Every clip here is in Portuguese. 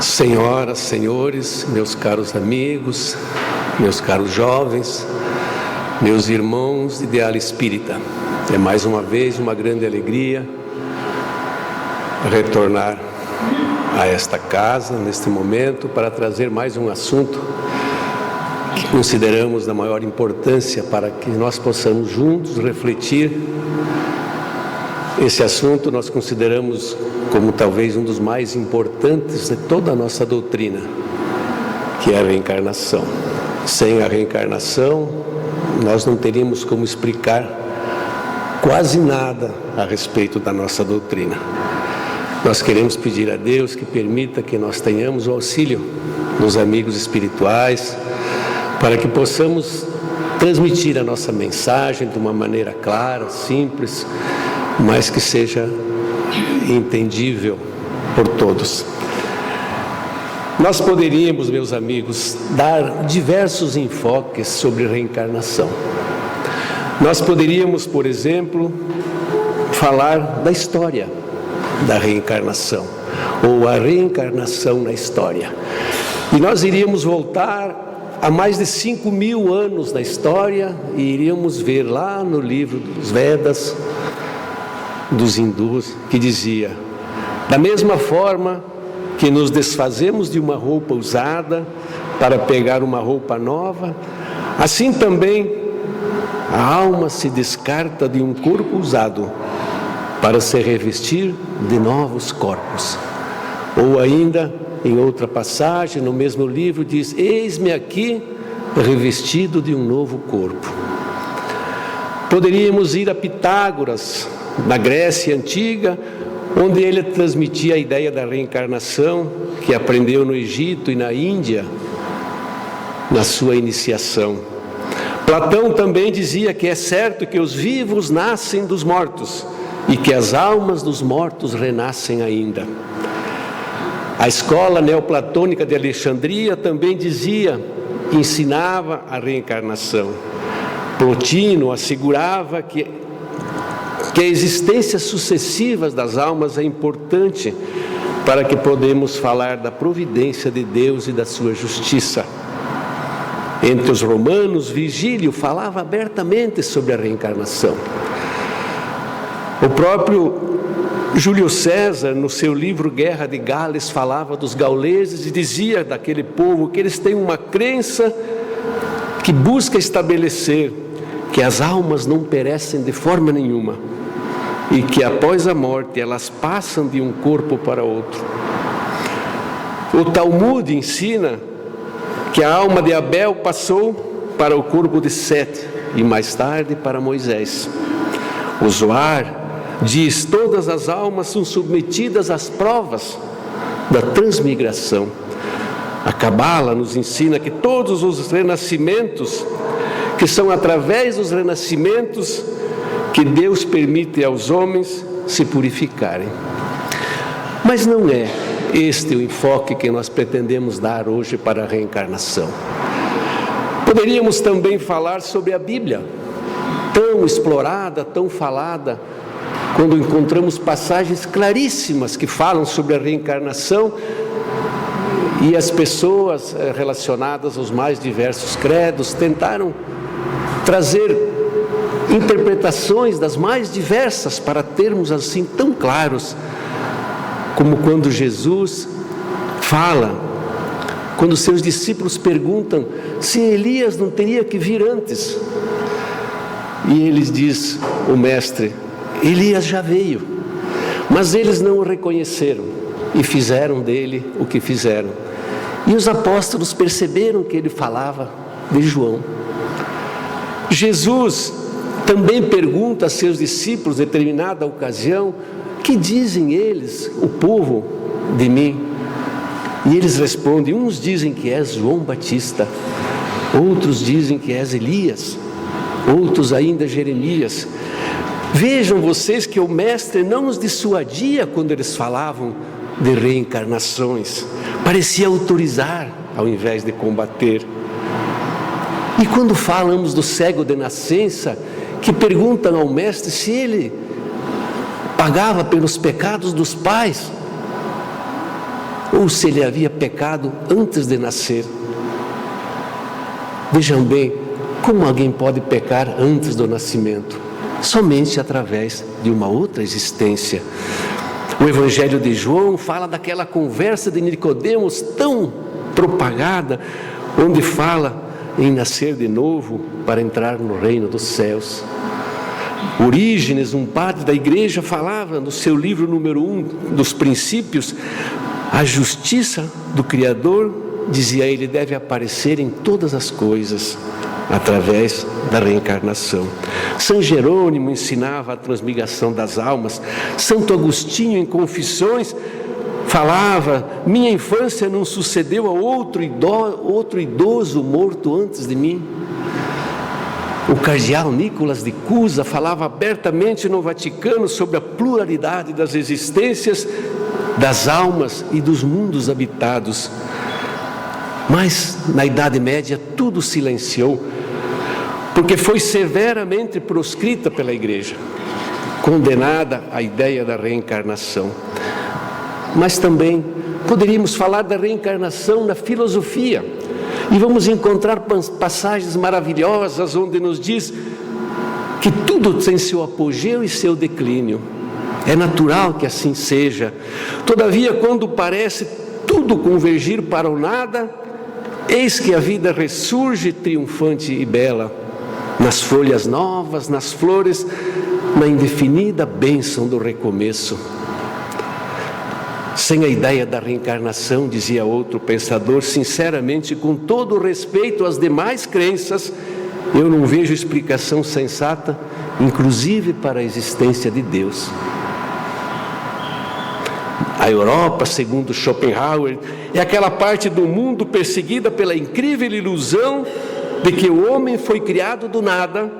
Senhoras, senhores, meus caros amigos, meus caros jovens, meus irmãos de ideal espírita, é mais uma vez uma grande alegria retornar a esta casa, neste momento, para trazer mais um assunto que consideramos da maior importância para que nós possamos juntos refletir. Esse assunto nós consideramos como talvez um dos mais importantes de toda a nossa doutrina, que é a reencarnação. Sem a reencarnação, nós não teríamos como explicar quase nada a respeito da nossa doutrina. Nós queremos pedir a Deus que permita que nós tenhamos o auxílio dos amigos espirituais, para que possamos transmitir a nossa mensagem de uma maneira clara, simples, mas que seja entendível por todos. Nós poderíamos, meus amigos, dar diversos enfoques sobre reencarnação. Nós poderíamos, por exemplo, falar da história da reencarnação, ou a reencarnação na história. E nós iríamos voltar a mais de 5.000 anos na história e iríamos ver lá no livro dos Vedas, dos hindus, que dizia: da mesma forma que nos desfazemos de uma roupa usada para pegar uma roupa nova, assim também a alma se descarta de um corpo usado para se revestir de novos corpos. Ou ainda, em outra passagem, no mesmo livro, diz: eis-me aqui revestido de um novo corpo. Poderíamos ir a Pitágoras, na Grécia Antiga, onde ele transmitia a ideia da reencarnação, que aprendeu no Egito e na Índia, na sua iniciação. Platão também dizia que é certo que os vivos nascem dos mortos e que as almas dos mortos renascem ainda. A escola neoplatônica de Alexandria também dizia, ensinava a reencarnação. Plotino assegurava que a existência sucessiva das almas é importante para que podemos falar da providência de Deus e da sua justiça. Entre os romanos, Virgílio falava abertamente sobre a reencarnação. O próprio Júlio César, no seu livro Guerra de Gales, falava dos gauleses e dizia daquele povo que eles têm uma crença que busca estabelecer que as almas não perecem de forma nenhuma e que após a morte elas passam de um corpo para outro. O Talmud ensina que a alma de Abel passou para o corpo de Sete e mais tarde para Moisés. O Zohar diz: todas as almas são submetidas às provas da transmigração. A Cabala nos ensina que todos os renascimentos, que são através dos renascimentos que Deus permite aos homens se purificarem. Mas não é este o enfoque que nós pretendemos dar hoje para a reencarnação. Poderíamos também falar sobre a Bíblia, tão explorada, tão falada, quando encontramos passagens claríssimas que falam sobre a reencarnação, e as pessoas relacionadas aos mais diversos credos tentaram trazer interpretações das mais diversas para termos assim tão claros, como quando Jesus fala, quando seus discípulos perguntam se Elias não teria que vir antes, e eles diz, o mestre: Elias já veio, mas eles não o reconheceram e fizeram dele o que fizeram. E os apóstolos perceberam que ele falava de João. Jesus também pergunta a seus discípulos, em determinada ocasião: que dizem eles, o povo, de mim? E eles respondem: uns dizem que és João Batista, outros dizem que és Elias, outros ainda Jeremias. Vejam vocês que o mestre não os dissuadia quando eles falavam de reencarnações, parecia autorizar ao invés de combater. E quando falamos do cego de nascença, que perguntam ao mestre se ele pagava pelos pecados dos pais, ou se ele havia pecado antes de nascer. Vejam bem, como alguém pode pecar antes do nascimento? Somente através de uma outra existência. O Evangelho de João fala daquela conversa de Nicodemos tão propagada, onde fala em nascer de novo para entrar no reino dos céus. Orígenes, um padre da igreja, falava no seu livro número 1 dos princípios, a justiça do Criador, dizia ele, deve aparecer em todas as coisas, através da reencarnação. São Jerônimo ensinava a transmigração das almas. Santo Agostinho, em Confissões, falava: minha infância não sucedeu a outro idoso morto antes de mim. O cardeal Nicolas de Cusa falava abertamente no Vaticano sobre a pluralidade das existências, das almas e dos mundos habitados. Mas na Idade Média tudo silenciou, porque foi severamente proscrita pela Igreja, condenada a ideia da reencarnação. Mas também poderíamos falar da reencarnação na filosofia, e vamos encontrar passagens maravilhosas onde nos diz que tudo tem seu apogeu e seu declínio. É natural que assim seja. Todavia, quando parece tudo convergir para o nada, eis que a vida ressurge triunfante e bela, nas folhas novas, nas flores, na indefinida bênção do recomeço. Sem a ideia da reencarnação, dizia outro pensador, sinceramente, com todo o respeito às demais crenças, eu não vejo explicação sensata, inclusive para a existência de Deus. A Europa, segundo Schopenhauer, é aquela parte do mundo perseguida pela incrível ilusão de que o homem foi criado do nada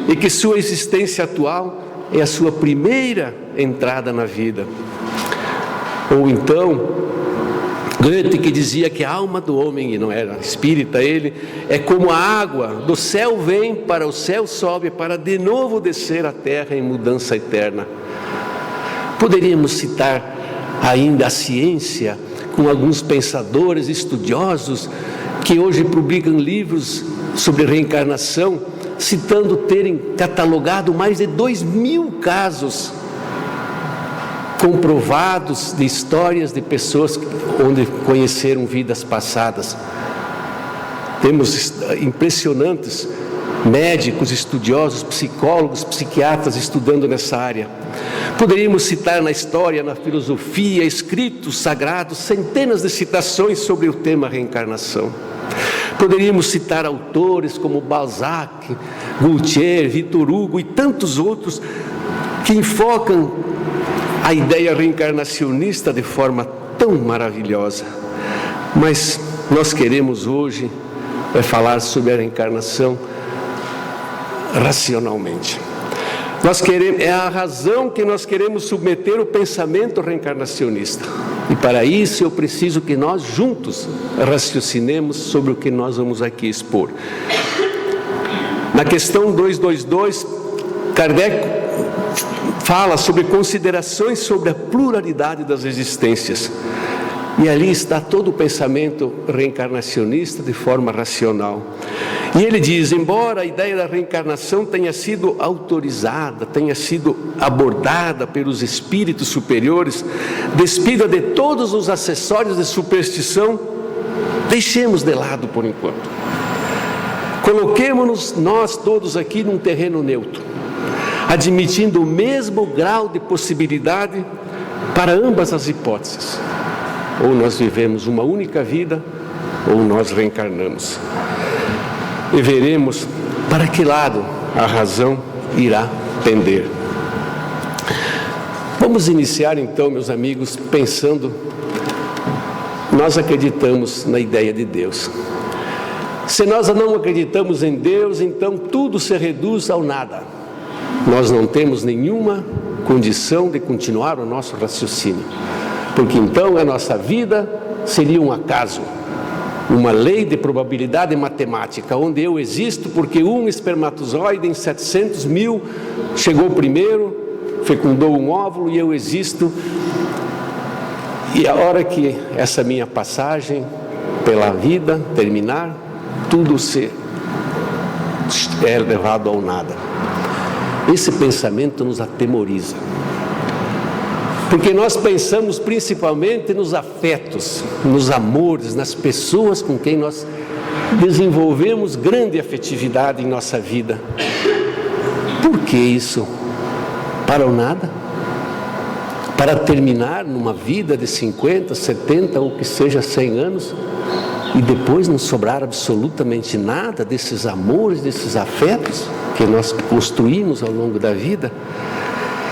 e que sua existência atual é a sua primeira entrada na vida. Ou então, Goethe, que dizia que a alma do homem, e não era espírita ele, é como a água, do céu vem, para o céu sobe, para de novo descer à terra em mudança eterna. Poderíamos citar ainda a ciência, com alguns pensadores estudiosos, que hoje publicam livros sobre reencarnação, citando terem catalogado mais de 2.000 casos comprovados de histórias de pessoas onde conheceram vidas passadas. Temos impressionantes médicos, estudiosos, psicólogos, psiquiatras estudando nessa área. Poderíamos citar na história, na filosofia, escritos sagrados, centenas de citações sobre o tema reencarnação. Poderíamos citar autores como Balzac, Gautier, Victor Hugo e tantos outros que enfocam a ideia reencarnacionista de forma tão maravilhosa. Mas nós queremos hoje falar sobre a reencarnação racionalmente. É a razão que nós queremos submeter o pensamento reencarnacionista. E para isso eu preciso que nós juntos raciocinemos sobre o que nós vamos aqui expor. Na questão 222, Kardec fala sobre considerações sobre a pluralidade das existências. E ali está todo o pensamento reencarnacionista de forma racional. E ele diz, embora a ideia da reencarnação tenha sido autorizada, tenha sido abordada pelos espíritos superiores, despida de todos os acessórios de superstição, deixemos de lado por enquanto. Coloquemo-nos nós todos aqui num terreno neutro, admitindo o mesmo grau de possibilidade para ambas as hipóteses. Ou nós vivemos uma única vida, ou nós reencarnamos. E veremos para que lado a razão irá tender. Vamos iniciar então, meus amigos, pensando, nós acreditamos na ideia de Deus. Se nós não acreditamos em Deus, então tudo se reduz ao nada. Nós não temos nenhuma condição de continuar o nosso raciocínio, porque então a nossa vida seria um acaso, uma lei de probabilidade matemática, onde eu existo porque um espermatozoide em 700 mil chegou primeiro, fecundou um óvulo e eu existo E a hora que essa minha passagem pela vida terminar, tudo é levado ao nada. Esse pensamento nos atemoriza, porque nós pensamos principalmente nos afetos, nos amores, nas pessoas com quem nós desenvolvemos grande afetividade em nossa vida. Por que isso? Para o nada? Para terminar numa vida de 50, 70 ou que seja 100 anos e depois não sobrar absolutamente nada desses amores, desses afetos que nós construímos ao longo da vida?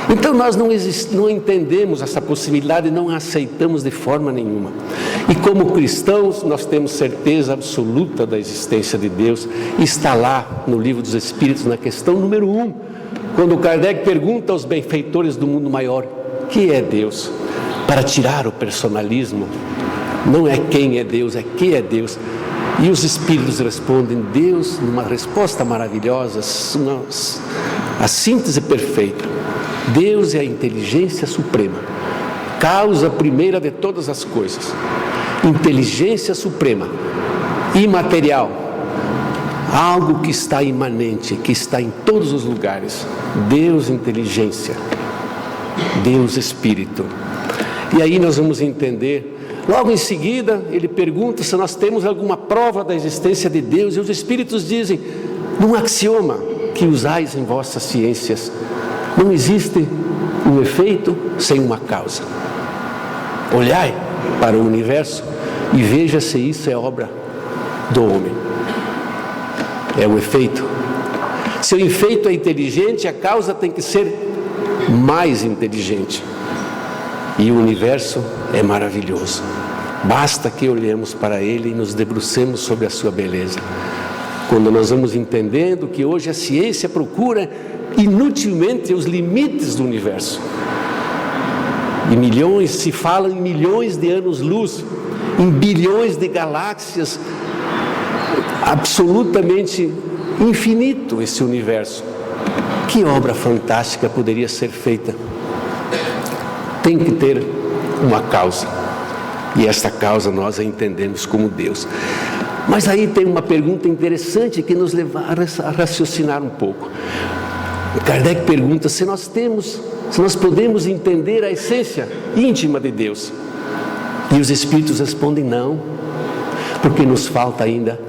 Então nós não entendemos essa possibilidade e não a aceitamos de forma nenhuma. E como cristãos nós temos certeza absoluta da existência de Deus. Está lá no Livro dos Espíritos, na questão número 1, quando Kardec pergunta aos benfeitores do mundo maior: que é Deus? Para tirar o personalismo. Não é quem é Deus, é que é Deus. E os Espíritos respondem: Deus, numa resposta maravilhosa, a síntese perfeita. Deus é a inteligência suprema, causa primeira de todas as coisas. Inteligência suprema, imaterial, algo que está imanente, que está em todos os lugares. Deus inteligência, Deus Espírito. E aí nós vamos entender, logo em seguida, ele pergunta se nós temos alguma prova da existência de Deus, e os Espíritos dizem, num axioma que usais em vossas ciências, não existe um efeito sem uma causa. Olhai para o universo e veja se isso é obra do homem. É o efeito. Se o efeito é inteligente, a causa tem que ser mais inteligente. E o universo é maravilhoso. Basta que olhemos para ele e nos debrucemos sobre a sua beleza. Quando nós vamos entendendo que hoje a ciência procura inutilmente os limites do universo. E se fala em milhões de anos-luz, em bilhões de galáxias, absolutamente infinito esse universo. Que obra fantástica poderia ser feita? Tem que ter uma causa, e esta causa nós a entendemos como Deus. Mas aí tem uma pergunta interessante que nos leva a raciocinar um pouco. Kardec pergunta se nós podemos entender a essência íntima de Deus. E os Espíritos respondem não, porque nos falta ainda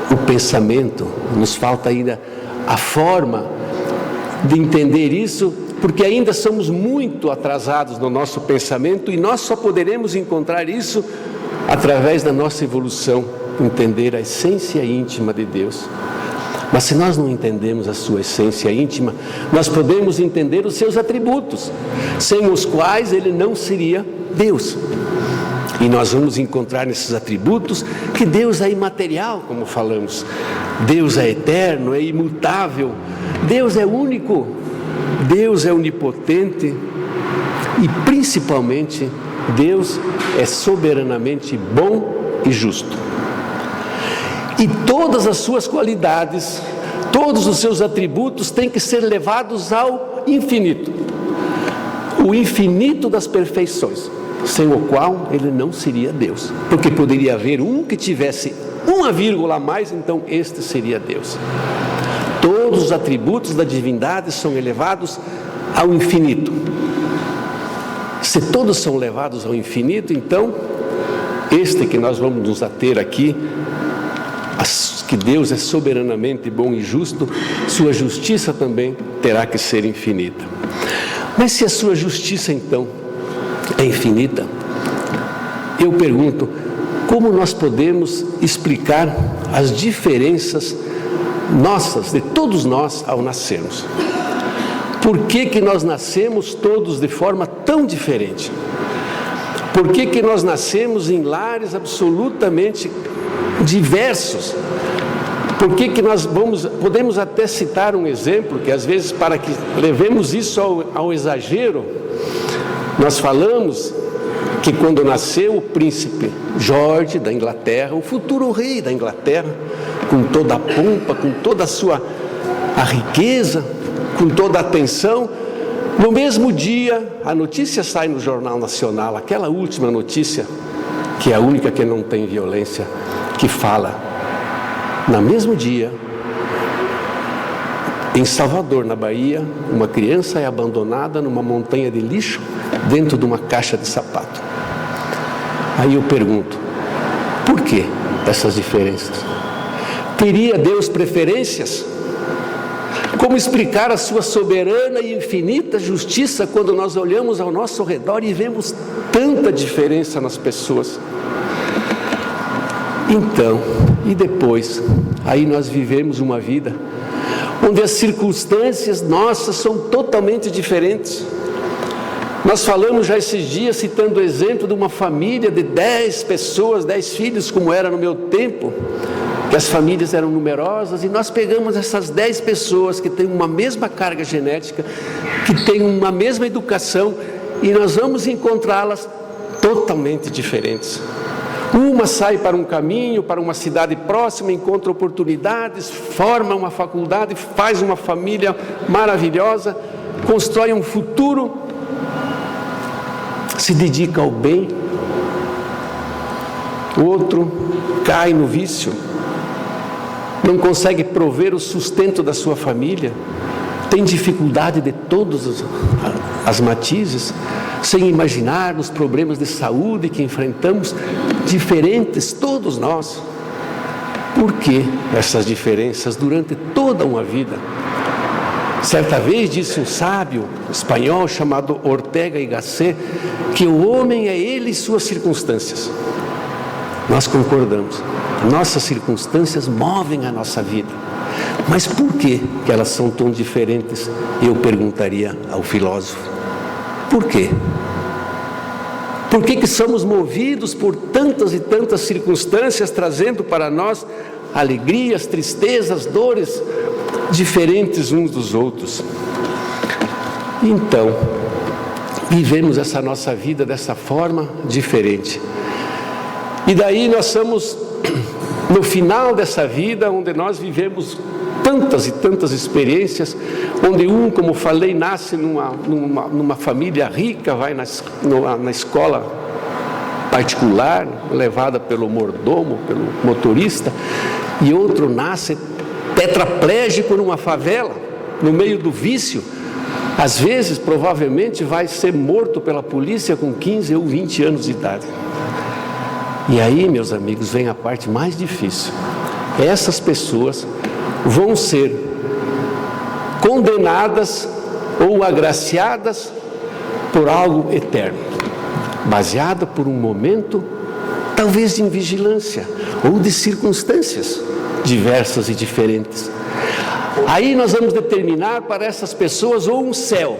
o pensamento, nos falta ainda a forma de entender isso, porque ainda somos muito atrasados no nosso pensamento e nós só poderemos encontrar isso através da nossa evolução, entender a essência íntima de Deus. Mas se nós não entendemos a sua essência íntima, nós podemos entender os seus atributos, sem os quais ele não seria Deus. E nós vamos encontrar nesses atributos que Deus é imaterial, como falamos. Deus é eterno, é imutável. Deus é único. Deus é onipotente. E principalmente, Deus é soberanamente bom e justo. E todas as suas qualidades, todos os seus atributos têm que ser levados ao infinito. O infinito das perfeições, sem o qual ele não seria Deus. Porque poderia haver um que tivesse uma vírgula a mais, então este seria Deus. Todos os atributos da divindade são elevados ao infinito. Se todos são levados ao infinito, então, este que nós vamos nos ater aqui, que Deus é soberanamente bom e justo, sua justiça também terá que ser infinita. Mas se a sua justiça então é infinita, eu pergunto, como nós podemos explicar as diferenças nossas, de todos nós, ao nascermos? Por que nós nascemos todos de forma tão diferente? Por que nós nascemos em lares absolutamente diversos? Por que nós podemos até citar um exemplo, que às vezes, para que levemos isso ao exagero, nós falamos que quando nasceu o príncipe Jorge da Inglaterra, o futuro rei da Inglaterra, com toda a pompa, com toda a riqueza, com toda a atenção, No mesmo dia, a notícia sai no Jornal Nacional, aquela última notícia, que é a única que não tem violência, que fala, no mesmo dia, em Salvador, na Bahia, uma criança é abandonada numa montanha de lixo, dentro de uma caixa de sapato. Aí eu pergunto, por que essas diferenças? Teria Deus preferências? Como explicar a sua soberana e infinita justiça quando nós olhamos ao nosso redor e vemos tanta diferença nas pessoas? Então, e depois, aí nós vivemos uma vida onde as circunstâncias nossas são totalmente diferentes. Nós falamos já esses dias, citando o exemplo de uma família de 10 pessoas, 10 filhos, como era no meu tempo, que as famílias eram numerosas, e nós pegamos essas 10 pessoas que têm uma mesma carga genética, que têm uma mesma educação, e nós vamos encontrá-las totalmente diferentes. Uma sai para um caminho, para uma cidade próxima, encontra oportunidades, forma uma faculdade, faz uma família maravilhosa, constrói um futuro, se dedica ao bem. Outro cai no vício, não consegue prover o sustento da sua família, tem dificuldade de todas as matizes, sem imaginar os problemas de saúde que enfrentamos, diferentes todos nós. Por que essas diferenças durante toda uma vida? Certa vez disse um sábio espanhol chamado Ortega y Gasset que o homem é ele e suas circunstâncias. Nós concordamos, nossas circunstâncias movem a nossa vida, mas por que elas são tão diferentes? Eu perguntaria ao filósofo, por quê? Por que somos movidos por tantas e tantas circunstâncias, trazendo para nós alegrias, tristezas, dores, diferentes uns dos outros? Então, vivemos essa nossa vida dessa forma diferente. E daí nós somos no final dessa vida, onde nós vivemos tantas e tantas experiências, onde como falei, nasce numa família rica, vai na escola particular, levada pelo mordomo, pelo motorista, e outro nasce tetraplégico numa favela, no meio do vício, às vezes, provavelmente, vai ser morto pela polícia com 15 ou 20 anos de idade. E aí, meus amigos, vem a parte mais difícil. Essas pessoas vão ser condenadas ou agraciadas por algo eterno, baseado por um momento, talvez de invigilância, ou de circunstâncias diversas e diferentes. Aí nós vamos determinar para essas pessoas ou um céu,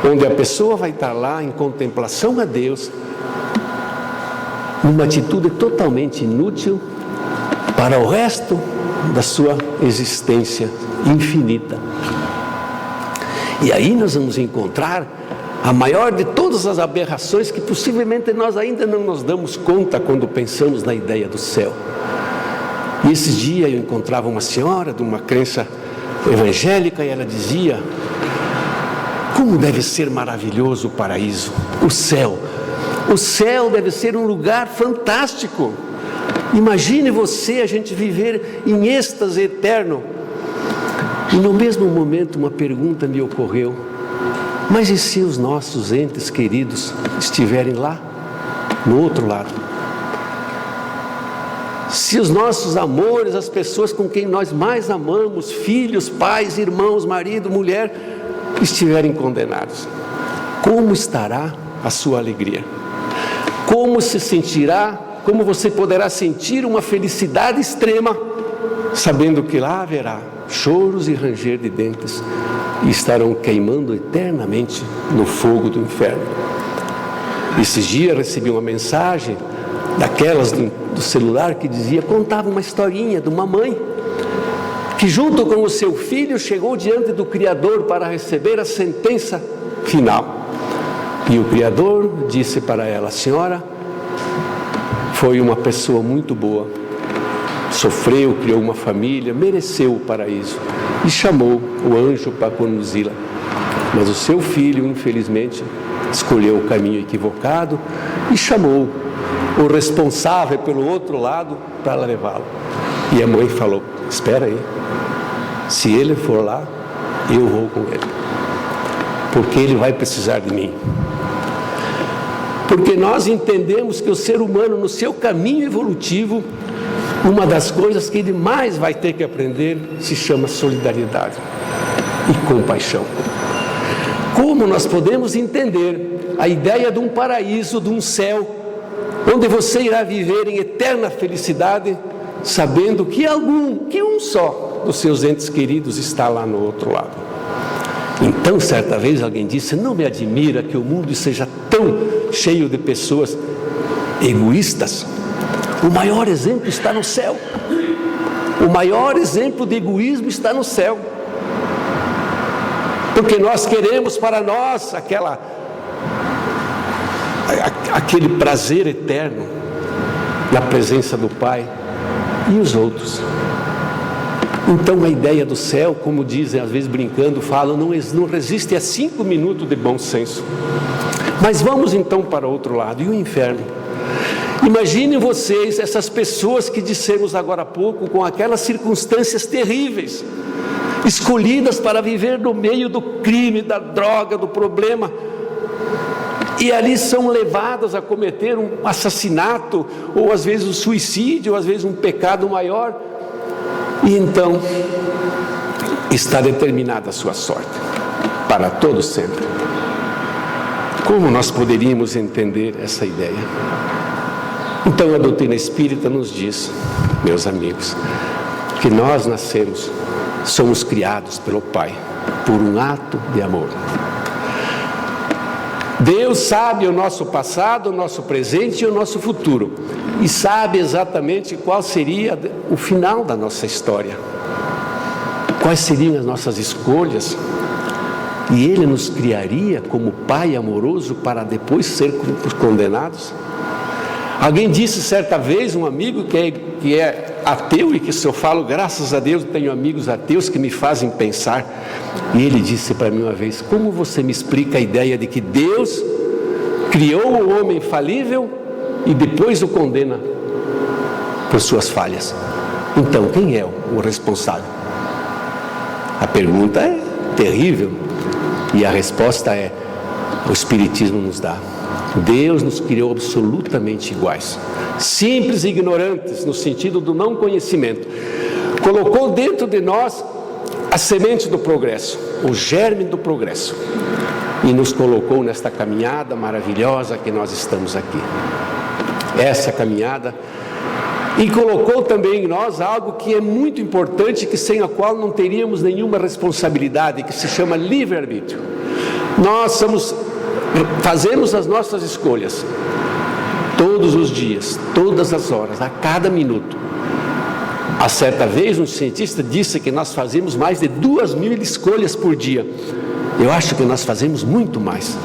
onde a pessoa vai estar lá em contemplação a Deus, numa atitude totalmente inútil para o resto da sua existência infinita. E aí nós vamos encontrar a maior de todas as aberrações que possivelmente nós ainda não nos damos conta quando pensamos na ideia do céu. E esses dias eu encontrava uma senhora de uma crença evangélica e ela dizia: como deve ser maravilhoso o paraíso, o céu. O céu deve ser um lugar fantástico. Imagine você, a gente viver em êxtase eterno. E no mesmo momento uma pergunta me ocorreu: mas e se os nossos entes queridos estiverem lá, no outro lado? Se os nossos amores, as pessoas com quem nós mais amamos, filhos, pais, irmãos, marido, mulher, estiverem condenados, como estará a sua alegria? Como se sentirá, como você poderá sentir uma felicidade extrema, sabendo que lá haverá choros e ranger de dentes, e estarão queimando eternamente no fogo do inferno. Esses dias recebi uma mensagem, daquelas do celular, que dizia, contava uma historinha de uma mãe, que junto com o seu filho chegou diante do Criador para receber a sentença final. E o Criador disse para ela: a senhora foi uma pessoa muito boa, sofreu, criou uma família, mereceu o paraíso, e chamou o anjo para conduzi-la. Mas o seu filho, infelizmente, escolheu o caminho equivocado e chamou o responsável pelo outro lado para levá-lo. E a mãe falou: espera aí, se ele for lá, eu vou com ele, porque ele vai precisar de mim. Porque nós entendemos que o ser humano, no seu caminho evolutivo, uma das coisas que ele mais vai ter que aprender se chama solidariedade e compaixão. Como nós podemos entender a ideia de um paraíso, de um céu, onde você irá viver em eterna felicidade, sabendo que um só dos seus entes queridos está lá no outro lado? Então, certa vez alguém disse: não me admira que o mundo seja tão cheio de pessoas egoístas. O maior exemplo está no céu. O maior exemplo de egoísmo está no céu. Porque nós queremos para nós aquele prazer eterno na presença do Pai, e os outros. Então a ideia do céu, como dizem às vezes brincando, falam, não resiste a 5 minutos de bom senso. Mas vamos então para outro lado, e o inferno? Imaginem vocês essas pessoas que dissemos agora há pouco, com aquelas circunstâncias terríveis, escolhidas para viver no meio do crime, da droga, do problema, e ali são levadas a cometer um assassinato, ou às vezes um suicídio, ou às vezes um pecado maior, e então está determinada a sua sorte, para todo sempre. Como nós poderíamos entender essa ideia? Então a doutrina espírita nos diz, meus amigos, que nós nascemos, somos criados pelo Pai, por um ato de amor. Deus sabe o nosso passado, o nosso presente e o nosso futuro, e sabe exatamente qual seria o final da nossa história, quais seriam as nossas escolhas, e Ele nos criaria como Pai amoroso para depois ser condenados. Alguém disse certa vez, um amigo que é ateu, e que se eu falo, graças a Deus, tenho amigos ateus que me fazem pensar, e ele disse para mim uma vez: como você me explica a ideia de que Deus criou o homem falível e depois o condena por suas falhas? Então, quem é o responsável? A pergunta é terrível, e a resposta é: o Espiritismo nos dá. Deus nos criou absolutamente iguais, simples e ignorantes, no sentido do não conhecimento. Colocou dentro de nós a semente do progresso, o germe do progresso, e nos colocou nesta caminhada maravilhosa que nós estamos aqui. Essa caminhada, e colocou também em nós algo que é muito importante, que sem a qual não teríamos nenhuma responsabilidade, que se chama livre-arbítrio. Nós fazemos as nossas escolhas todos os dias, todas as horas, a cada minuto. A certa vez um cientista disse que nós fazemos mais de 2.000 escolhas por dia. Eu acho que nós fazemos muito mais,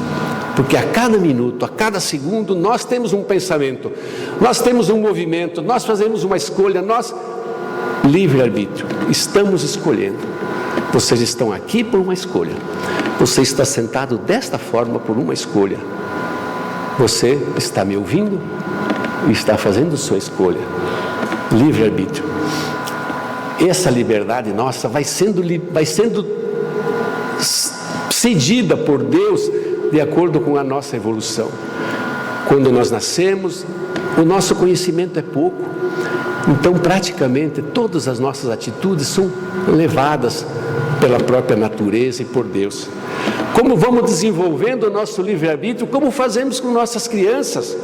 porque a cada minuto, a cada segundo, nós temos um pensamento, nós temos um movimento, nós fazemos uma escolha, livre-arbítrio, estamos escolhendo. Vocês estão aqui por uma escolha. Você está sentado desta forma por uma escolha. Você está me ouvindo e está fazendo sua escolha. Livre-arbítrio. Essa liberdade nossa vai sendo cedida por Deus de acordo com a nossa evolução. Quando nós nascemos, o nosso conhecimento é pouco. Então, praticamente, todas as nossas atitudes são levadas pela própria natureza e por Deus. Como vamos desenvolvendo o nosso livre-arbítrio, como fazemos com nossas crianças.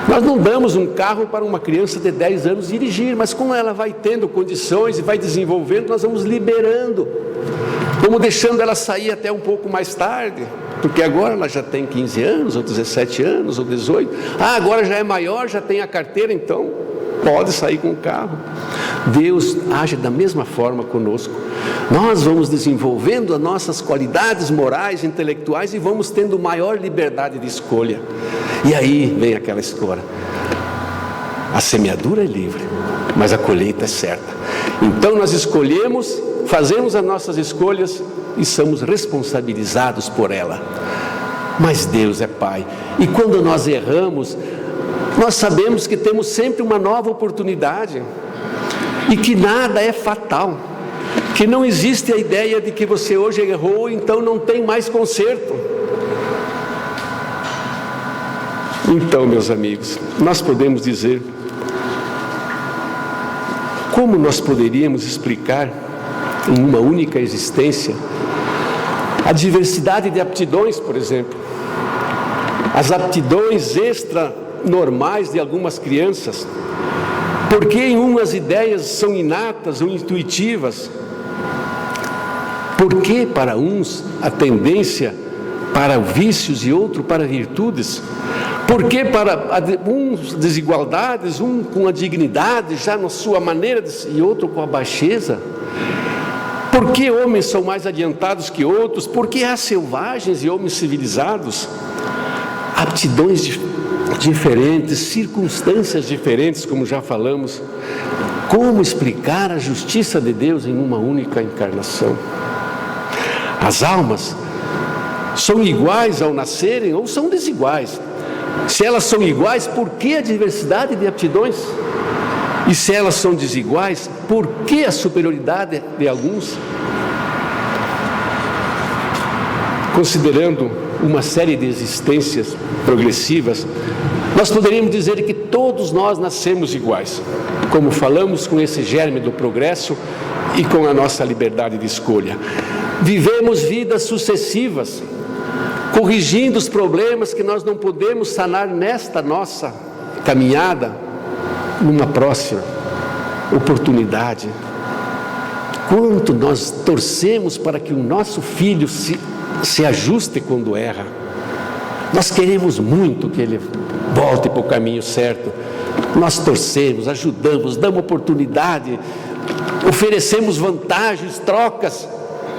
Nós não damos um carro para uma criança de 10 anos dirigir, mas como ela vai tendo condições e vai desenvolvendo, nós vamos liberando. Vamos deixando ela sair até um pouco mais tarde, porque agora ela já tem 15 anos, ou 17 anos, ou 18. Agora já é maior, já tem a carteira, então pode sair com o carro. Deus age da mesma forma conosco. Nós vamos desenvolvendo as nossas qualidades morais, intelectuais, e vamos tendo maior liberdade de escolha. E aí vem aquela história: a semeadura é livre, mas a colheita é certa. Então nós escolhemos fazemos as nossas escolhas e somos responsabilizados por ela. Mas Deus é Pai, e quando nós erramos, nós sabemos que temos sempre uma nova oportunidade, e que nada é fatal, que não existe a ideia de que você hoje errou, então não tem mais conserto. Então, meus amigos, nós podemos dizer, como nós poderíamos explicar em uma única existência a diversidade de aptidões, por exemplo, as aptidões extra-normais de algumas crianças? Porque em umas ideias são inatas ou intuitivas? Por que para uns a tendência para vícios e outro para virtudes? Por que para uns desigualdades, um com a dignidade já na sua maneira e outro com a baixeza? Por que homens são mais adiantados que outros? Por que há selvagens e homens civilizados? Aptidões diferentes, circunstâncias diferentes, como já falamos. Como explicar a justiça de Deus em uma única encarnação? As almas são iguais ao nascerem ou são desiguais? Se elas são iguais, por que a diversidade de aptidões? E se elas são desiguais, por que a superioridade de alguns? Considerando uma série de existências progressivas, nós poderíamos dizer que todos nós nascemos iguais, como falamos com esse germe do progresso e com a nossa liberdade de escolha. Vivemos vidas sucessivas, corrigindo os problemas que nós não podemos sanar nesta nossa caminhada, numa próxima oportunidade. Quanto nós torcemos para que o nosso filho se ajuste quando erra. Nós queremos muito que ele volte para o caminho certo. Nós torcemos, ajudamos, damos oportunidade, oferecemos vantagens, trocas,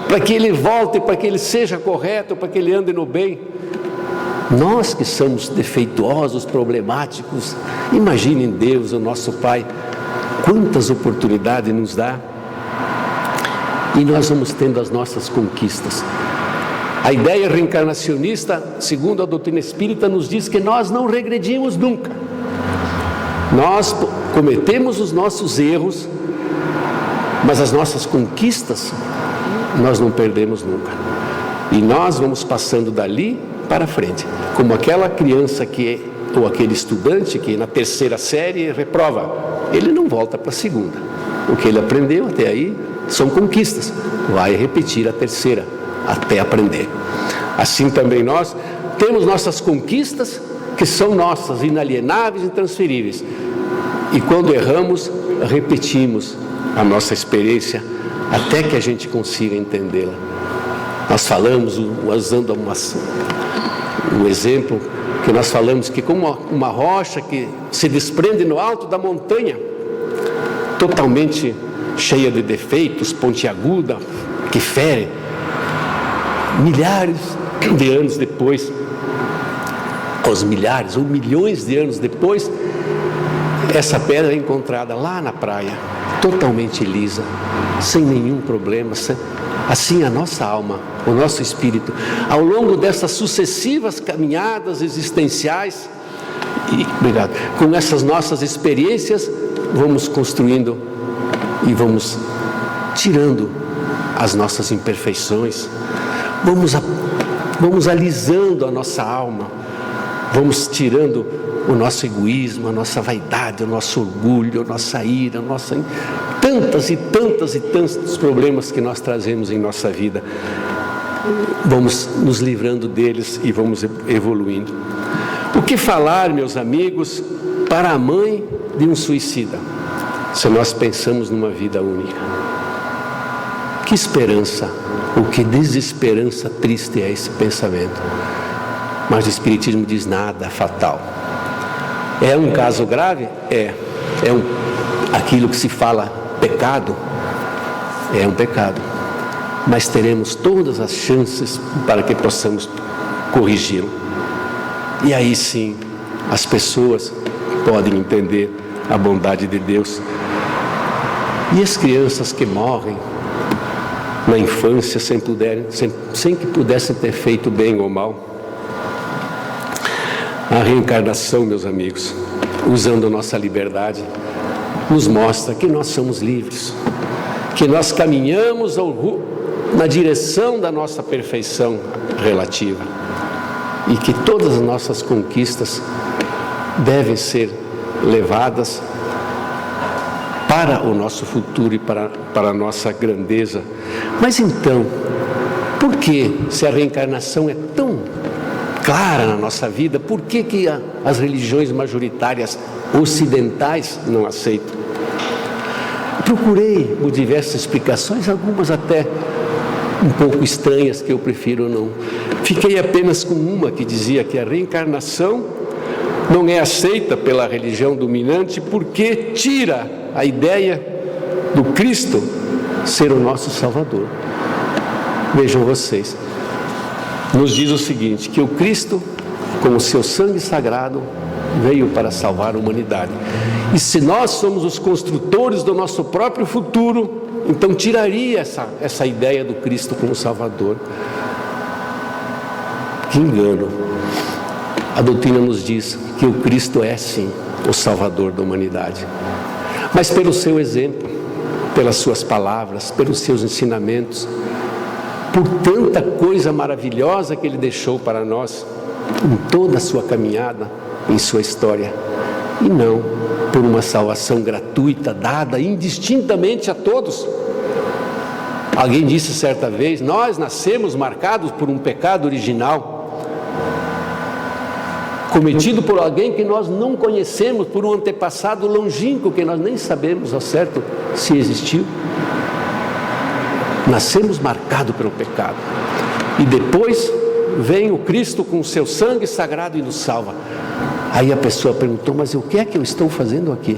para que ele volte, para que ele seja correto, para que ele ande no bem. Nós que somos defeituosos, problemáticos, imaginem Deus, o nosso Pai, quantas oportunidades nos dá, e nós vamos tendo as nossas conquistas. A ideia reencarnacionista, segundo a doutrina espírita, nos diz que nós não regredimos nunca. Nós cometemos os nossos erros, mas as nossas conquistas nós não perdemos nunca. E nós vamos passando dali para frente, como aquela criança ou aquele estudante que na terceira série reprova, ele não volta para a segunda. O que ele aprendeu até aí são conquistas, vai repetir a terceira até aprender. Assim também nós temos nossas conquistas que são nossas, inalienáveis e intransferíveis, e quando erramos, repetimos a nossa experiência até que a gente consiga entendê-la. Nós falamos, usando um exemplo, que nós falamos que como uma rocha que se desprende no alto da montanha, totalmente cheia de defeitos, pontiaguda, que fere, milhares de anos depois, aos milhares ou milhões de anos depois, essa pedra é encontrada lá na praia, totalmente lisa, sem nenhum problema. Assim a nossa alma, o nosso espírito, ao longo dessas sucessivas caminhadas existenciais, com essas nossas experiências, vamos construindo e vamos tirando as nossas imperfeições, vamos alisando a nossa alma, vamos tirando o nosso egoísmo, a nossa vaidade, o nosso orgulho, a nossa ira, tantas e tantos problemas que nós trazemos em nossa vida. Vamos nos livrando deles e vamos evoluindo. O que falar, meus amigos, para a mãe de um suicida, se nós pensamos numa vida única? Que esperança, ou que desesperança triste é esse pensamento. Mas o Espiritismo diz nada fatal. É um caso grave? Aquilo que se fala pecado, é um pecado, mas teremos todas as chances para que possamos corrigi-lo. E aí sim, as pessoas podem entender a bondade de Deus. E as crianças que morrem, na infância sem que pudessem ter feito bem ou mal. A reencarnação, meus amigos, usando a nossa liberdade, nos mostra que nós somos livres, que nós caminhamos na direção da nossa perfeição relativa e que todas as nossas conquistas devem ser levadas para o nosso futuro e para a nossa grandeza. Mas então, por que, se a reencarnação é tão clara na nossa vida, por que as religiões majoritárias ocidentais não aceitam? Procurei por diversas explicações, algumas até um pouco estranhas, que eu prefiro não. Fiquei apenas com uma que dizia que a reencarnação não é aceita pela religião dominante porque tira a ideia do Cristo ser o nosso Salvador. Vejam vocês, nos diz o seguinte, que o Cristo, com o seu sangue sagrado, veio para salvar a humanidade. E se nós somos os construtores do nosso próprio futuro, então tiraria essa ideia do Cristo como Salvador. Que engano! A doutrina nos diz que o Cristo é sim o Salvador da humanidade, mas pelo seu exemplo, pelas suas palavras, pelos seus ensinamentos, por tanta coisa maravilhosa que Ele deixou para nós em toda a sua caminhada, em sua história, e não por uma salvação gratuita dada indistintamente a todos. Alguém disse certa vez: nós nascemos marcados por um pecado original cometido por alguém que nós não conhecemos, por um antepassado longínquo que nós nem sabemos ao certo se existiu. Nascemos marcados pelo pecado e depois vem o Cristo com o seu sangue sagrado e nos salva. Aí a pessoa perguntou: mas o que é que eu estou fazendo aqui?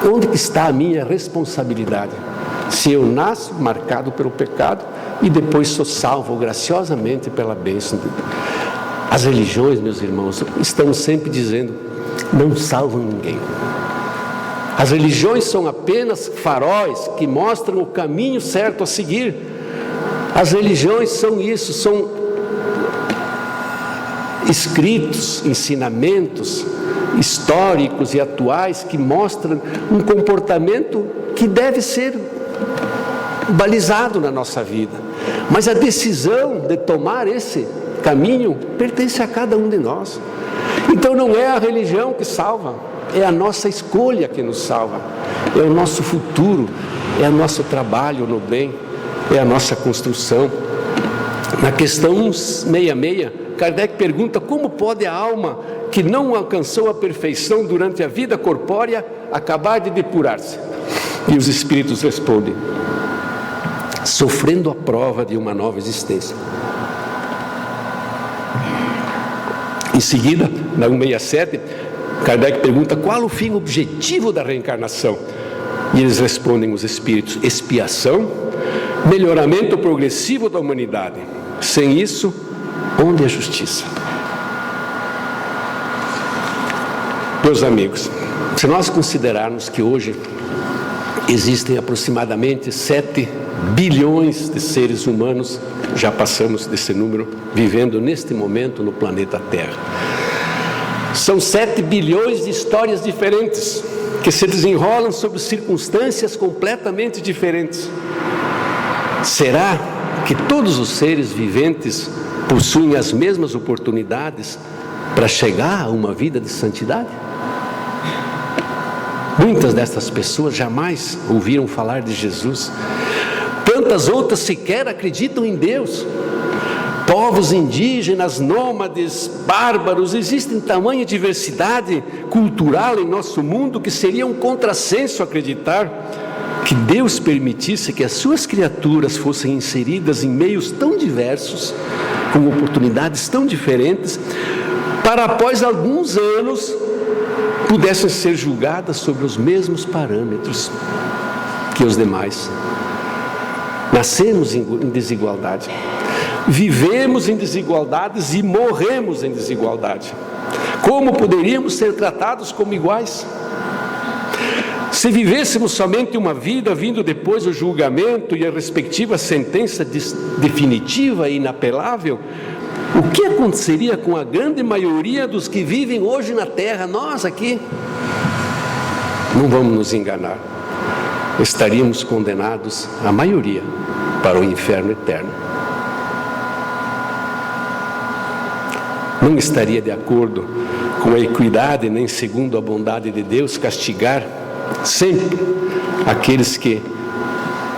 Onde que está a minha responsabilidade? Se eu nasço marcado pelo pecado e depois sou salvo graciosamente pela bênção de Deus. As religiões, meus irmãos, estão sempre dizendo: não salvam ninguém. As religiões são apenas faróis que mostram o caminho certo a seguir. As religiões são isso, são escritos, ensinamentos históricos e atuais que mostram um comportamento que deve ser balizado na nossa vida. Mas a decisão de tomar esse caminho pertence a cada um de nós. Então não é a religião que salva, é a nossa escolha que nos salva, é o nosso futuro, é o nosso trabalho no bem, é a nossa construção. Na questão 166, Kardec pergunta: como pode a alma que não alcançou a perfeição durante a vida corpórea acabar de depurar-se? E os espíritos respondem: sofrendo a prova de uma nova existência. Em seguida, na 167, Kardec pergunta: qual o fim objetivo da reencarnação? E eles respondem, os espíritos: expiação, melhoramento progressivo da humanidade. Sem isso, onde é justiça? Meus amigos, se nós considerarmos que hoje existem aproximadamente 7 bilhões de seres humanos, já passamos desse número, vivendo neste momento no planeta Terra. São 7 bilhões de histórias diferentes, que se desenrolam sob circunstâncias completamente diferentes. Será que todos os seres viventes possuem as mesmas oportunidades para chegar a uma vida de santidade? Muitas dessas pessoas jamais ouviram falar de Jesus. Tantas outras sequer acreditam em Deus. Povos indígenas, nômades, bárbaros, existem tamanha diversidade cultural em nosso mundo que seria um contrassenso acreditar que Deus permitisse que as suas criaturas fossem inseridas em meios tão diversos, com oportunidades tão diferentes, para após alguns anos pudessem ser julgadas sobre os mesmos parâmetros que os demais. Nascemos em desigualdade, vivemos em desigualdades e morremos em desigualdade. Como poderíamos ser tratados como iguais? Se vivêssemos somente uma vida, vindo depois o julgamento e a respectiva sentença definitiva e inapelável, o que aconteceria com a grande maioria dos que vivem hoje na terra, nós aqui? Não vamos nos enganar, estaríamos condenados, a maioria, para o inferno eterno. Não estaria de acordo com a equidade, nem segundo a bondade de Deus, castigar sempre aqueles que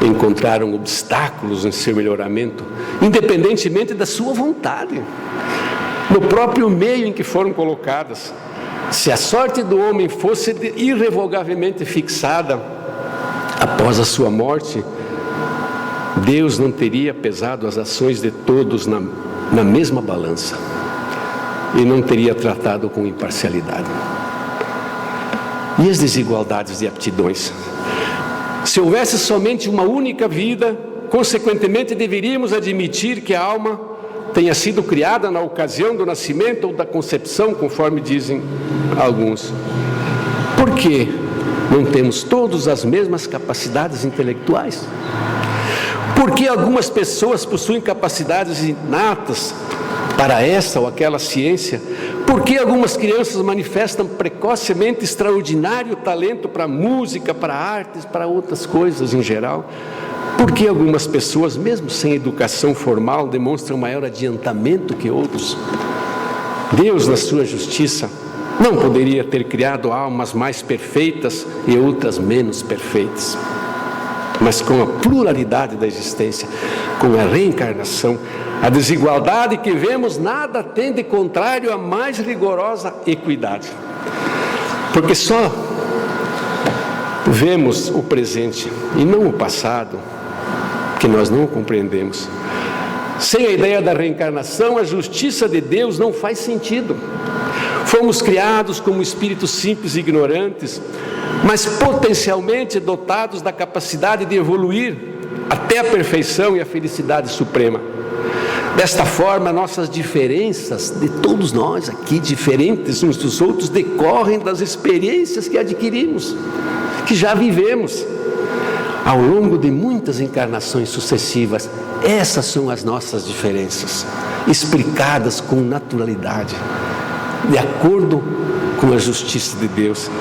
encontraram obstáculos em seu melhoramento, independentemente da sua vontade, no próprio meio em que foram colocadas. Se a sorte do homem fosse irrevogavelmente fixada após a sua morte, Deus não teria pesado as ações de todos na mesma balança e não teria tratado com imparcialidade. E as desigualdades de aptidões? Se houvesse somente uma única vida, consequentemente deveríamos admitir que a alma tenha sido criada na ocasião do nascimento ou da concepção, conforme dizem alguns. Por que não temos todos as mesmas capacidades intelectuais? Por que algumas pessoas possuem capacidades inatas para essa ou aquela ciência? Por que algumas crianças manifestam precocemente extraordinário talento para música, para artes, para outras coisas em geral? Por que algumas pessoas, mesmo sem educação formal, demonstram maior adiantamento que outros? Deus, na sua justiça, não poderia ter criado almas mais perfeitas e outras menos perfeitas. Mas com a pluralidade da existência, com a reencarnação, a desigualdade que vemos nada tem de contrário à mais rigorosa equidade. Porque só vemos o presente e não o passado, que nós não compreendemos. Sem a ideia da reencarnação, a justiça de Deus não faz sentido. Fomos criados como espíritos simples e ignorantes, mas potencialmente dotados da capacidade de evoluir até a perfeição e a felicidade suprema. Desta forma, nossas diferenças, de todos nós aqui, diferentes uns dos outros, decorrem das experiências que adquirimos, que já vivemos ao longo de muitas encarnações sucessivas. Essas são as nossas diferenças, explicadas com naturalidade, de acordo com a justiça de Deus.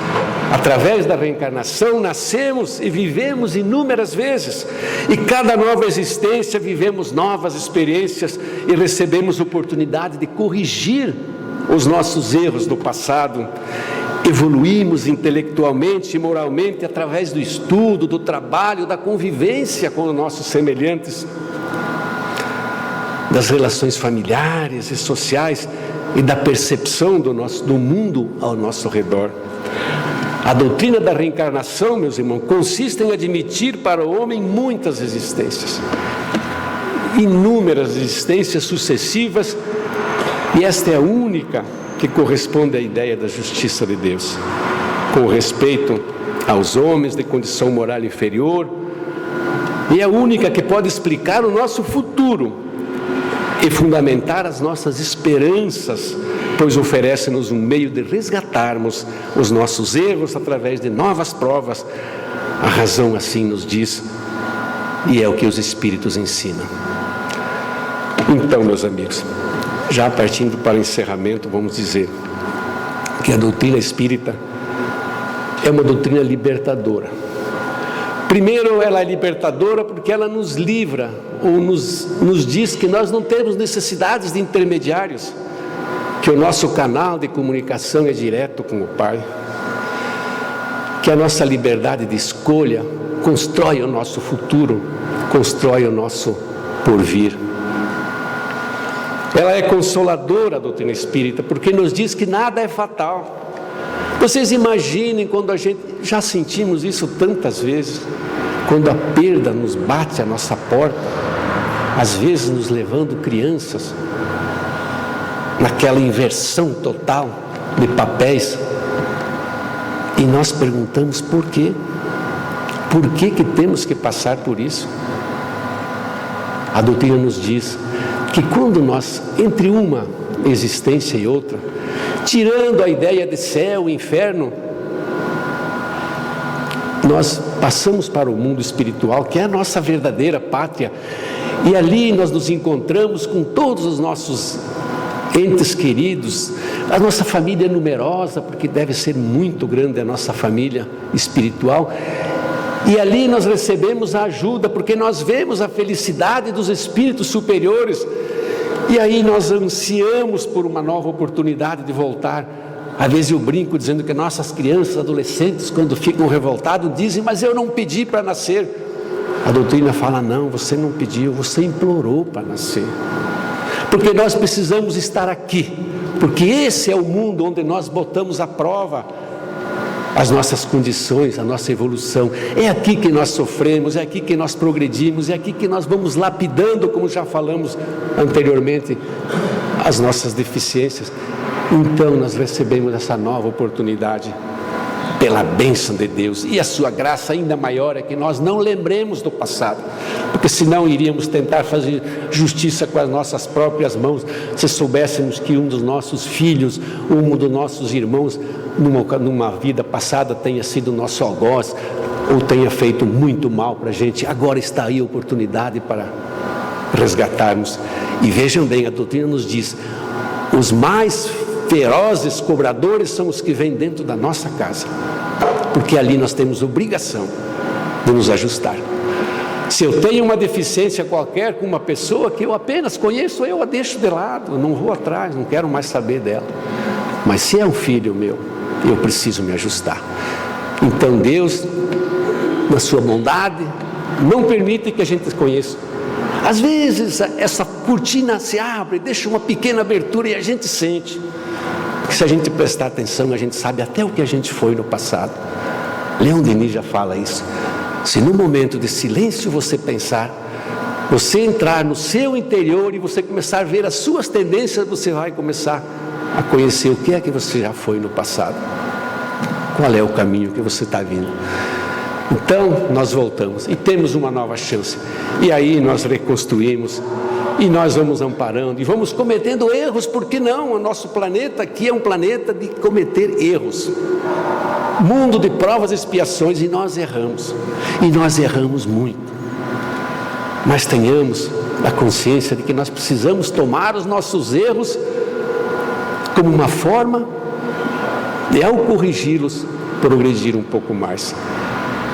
Através da reencarnação, nascemos e vivemos inúmeras vezes, e cada nova existência vivemos novas experiências e recebemos oportunidade de corrigir os nossos erros do passado. Evoluímos intelectualmente e moralmente através do estudo, do trabalho, da convivência com os nossos semelhantes, das relações familiares e sociais e da percepção do mundo ao nosso redor. A doutrina da reencarnação, meus irmãos, consiste em admitir para o homem muitas existências, inúmeras existências sucessivas, e esta é a única que corresponde à ideia da justiça de Deus, com respeito aos homens de condição moral inferior, e é a única que pode explicar o nosso futuro e fundamentar as nossas esperanças, pois oferece-nos um meio de resgatarmos os nossos erros através de novas provas. A razão assim nos diz, e é o que os Espíritos ensinam. Então, meus amigos, já partindo para o encerramento, vamos dizer que a doutrina espírita é uma doutrina libertadora. Primeiro, ela é libertadora porque ela nos livra, ou nos diz que nós não temos necessidades de intermediários, que o nosso canal de comunicação é direto com o Pai, que a nossa liberdade de escolha constrói o nosso futuro, constrói o nosso porvir. Ela é consoladora, a doutrina espírita, porque nos diz que nada é fatal. Vocês imaginem quando a gente, já sentimos isso tantas vezes, quando a perda nos bate à nossa porta, às vezes nos levando crianças, naquela inversão total de papéis, e nós perguntamos por quê? Por que temos que passar por isso? A doutrina nos diz que quando nós, entre uma existência e outra, tirando a ideia de céu e inferno, nós passamos para o mundo espiritual, que é a nossa verdadeira pátria, e ali nós nos encontramos com todos os nossos entes queridos. A nossa família é numerosa, porque deve ser muito grande a nossa família espiritual, e ali nós recebemos a ajuda, porque nós vemos a felicidade dos espíritos superiores, e aí nós ansiamos por uma nova oportunidade de voltar. Às vezes eu brinco dizendo que nossas crianças, adolescentes, quando ficam revoltados, dizem: mas eu não pedi para nascer. A doutrina fala: não, você não pediu, você implorou para nascer. Porque nós precisamos estar aqui, porque esse é o mundo onde nós botamos à prova as nossas condições, a nossa evolução. É aqui que nós sofremos, é aqui que nós progredimos, é aqui que nós vamos lapidando, como já falamos anteriormente, as nossas deficiências. Então nós recebemos essa nova oportunidade pela bênção de Deus, e a sua graça ainda maior é que nós não lembremos do passado, porque senão iríamos tentar fazer justiça com as nossas próprias mãos. Se soubéssemos que um dos nossos filhos, um dos nossos irmãos, numa vida passada tenha sido nosso algoz, ou tenha feito muito mal para a gente, agora está aí a oportunidade para resgatarmos. E vejam bem, a doutrina nos diz: os mais ferozes cobradores são os que vêm dentro da nossa casa, porque ali nós temos obrigação de nos ajustar. Se eu tenho uma deficiência qualquer com uma pessoa que eu apenas conheço, eu a deixo de lado, eu não vou atrás, não quero mais saber dela. Mas se é um filho meu, eu preciso me ajustar. Então Deus, na sua bondade, não permite que a gente conheça. Às vezes essa cortina se abre, deixa uma pequena abertura, e a gente sente. Se a gente prestar atenção, a gente sabe até o que a gente foi no passado. Leon Denis já fala isso. Se no momento de silêncio você pensar, você entrar no seu interior e você começar a ver as suas tendências, você vai começar a conhecer o que é que você já foi no passado. Qual é o caminho que você está vindo. Então nós voltamos e temos uma nova chance, e aí nós reconstruímos, e nós vamos amparando e vamos cometendo erros. Porque não? O nosso planeta aqui é um planeta de cometer erros, mundo de provas e expiações, e nós erramos muito. Mas tenhamos a consciência de que nós precisamos tomar os nossos erros como uma forma de, ao corrigi-los, progredir um pouco mais,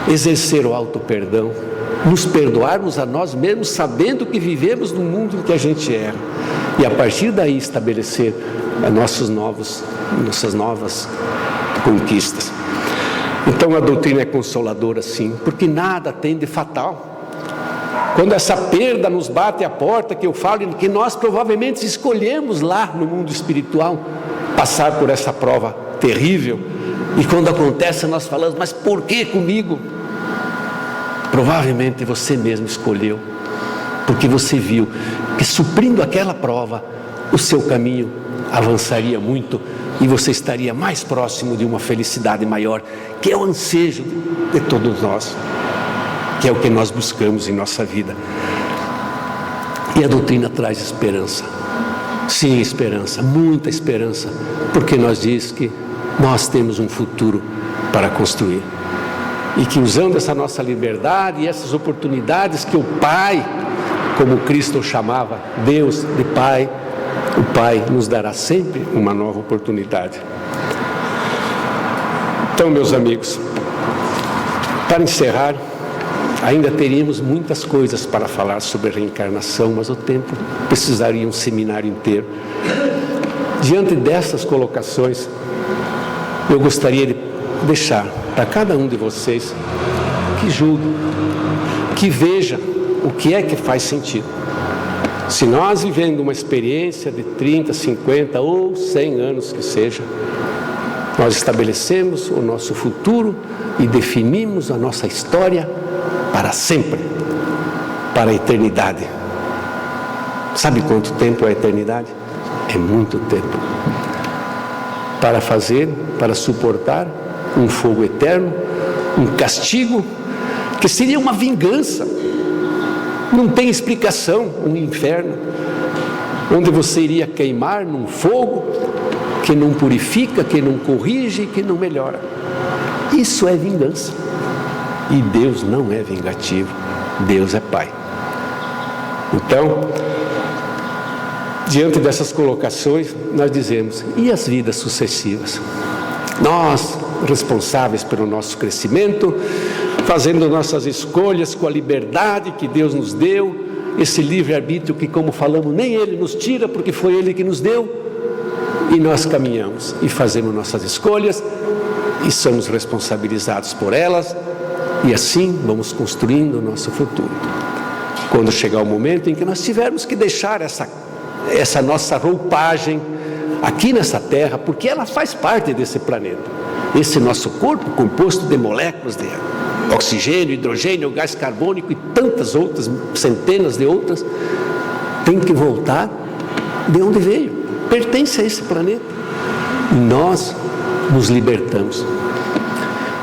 exercer o auto-perdão, nos perdoarmos a nós mesmos, sabendo que vivemos num mundo em que a gente erra, e a partir daí estabelecer nossas novas conquistas. Então a doutrina é consoladora, sim, porque nada tem de fatal. Quando essa perda nos bate à porta, que eu falo que nós provavelmente escolhemos lá no mundo espiritual passar por essa prova terrível, e quando acontece nós falamos: mas por que comigo? Provavelmente você mesmo escolheu, porque você viu que suprindo aquela prova, o seu caminho avançaria muito, e você estaria mais próximo de uma felicidade maior, que é o ansejo de todos nós, que é o que nós buscamos em nossa vida. E a doutrina traz esperança. Sim, esperança, muita esperança, porque nós diz que nós temos um futuro para construir, e que usando essa nossa liberdade e essas oportunidades que o Pai, como Cristo chamava Deus de Pai, o Pai nos dará sempre uma nova oportunidade. Então, meus amigos, para encerrar, ainda teríamos muitas coisas para falar sobre a reencarnação, mas o tempo precisaria um seminário inteiro. Diante dessas colocações, eu gostaria de deixar para cada um de vocês que julgue, que veja o que é que faz sentido. Se nós vivendo uma experiência de 30, 50 ou 100 anos que seja, nós estabelecemos o nosso futuro e definimos a nossa história para sempre, para a eternidade. Sabe quanto tempo é a eternidade? É muito tempo. Para suportar um fogo eterno, um castigo que seria uma vingança, não tem explicação, um inferno, onde você iria queimar num fogo que não purifica, que não corrige, que não melhora. Isso é vingança. E Deus não é vingativo, Deus é Pai. Então, diante dessas colocações, nós dizemos, e as vidas sucessivas? Nós, responsáveis pelo nosso crescimento, fazendo nossas escolhas com a liberdade que Deus nos deu, esse livre-arbítrio que, como falamos, nem Ele nos tira, porque foi Ele que nos deu, e nós caminhamos e fazemos nossas escolhas, e somos responsabilizados por elas, e assim vamos construindo o nosso futuro. Quando chegar o momento em que nós tivermos que deixar essa nossa roupagem aqui nessa terra, porque ela faz parte desse planeta, esse nosso corpo composto de moléculas de oxigênio, hidrogênio, gás carbônico e tantas outras, centenas de outras, tem que voltar de onde veio, pertence a esse planeta, e nós nos libertamos.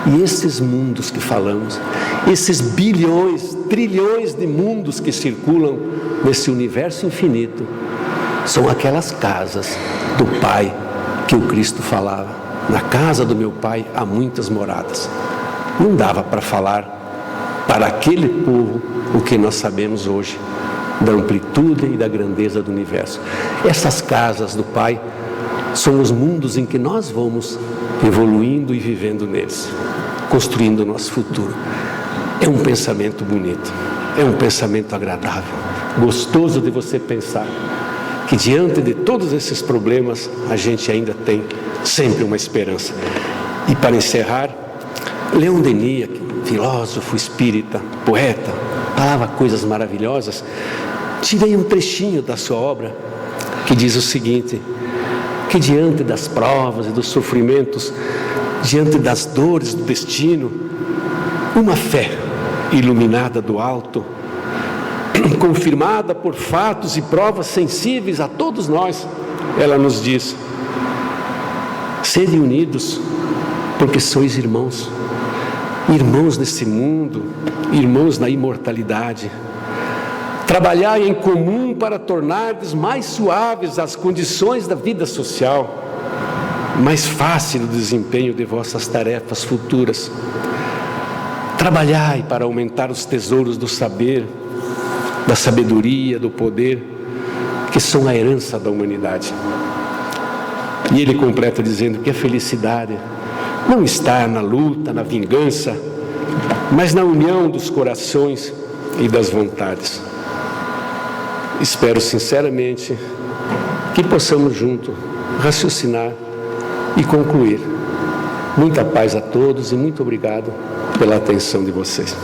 E esses mundos que falamos, esses bilhões, trilhões de mundos que circulam nesse universo infinito, são aquelas casas do Pai que o Cristo falava. Na casa do meu Pai há muitas moradas. Não dava para falar para aquele povo o que nós sabemos hoje, da amplitude e da grandeza do universo. Essas casas do Pai são os mundos em que nós vamos evoluindo e vivendo neles, construindo o nosso futuro. É um pensamento bonito, é um pensamento agradável, gostoso de você pensar que diante de todos esses problemas a gente ainda tem sempre uma esperança. E para encerrar, Leon Denis, filósofo, espírita, poeta, falava coisas maravilhosas. Tirei um trechinho da sua obra que diz o seguinte, que diante das provas e dos sofrimentos, diante das dores do destino, uma fé iluminada do alto, confirmada por fatos e provas sensíveis a todos nós, ela nos diz: sede unidos, porque sois irmãos, irmãos nesse mundo, irmãos na imortalidade. Trabalhai em comum para tornardes mais suaves as condições da vida social, mais fácil o desempenho de vossas tarefas futuras. Trabalhai para aumentar os tesouros do saber, da sabedoria, do poder, que são a herança da humanidade. E ele completa dizendo que a felicidade não está na luta, na vingança, mas na união dos corações e das vontades. Espero sinceramente que possamos juntos raciocinar e concluir. Muita paz a todos e muito obrigado pela atenção de vocês.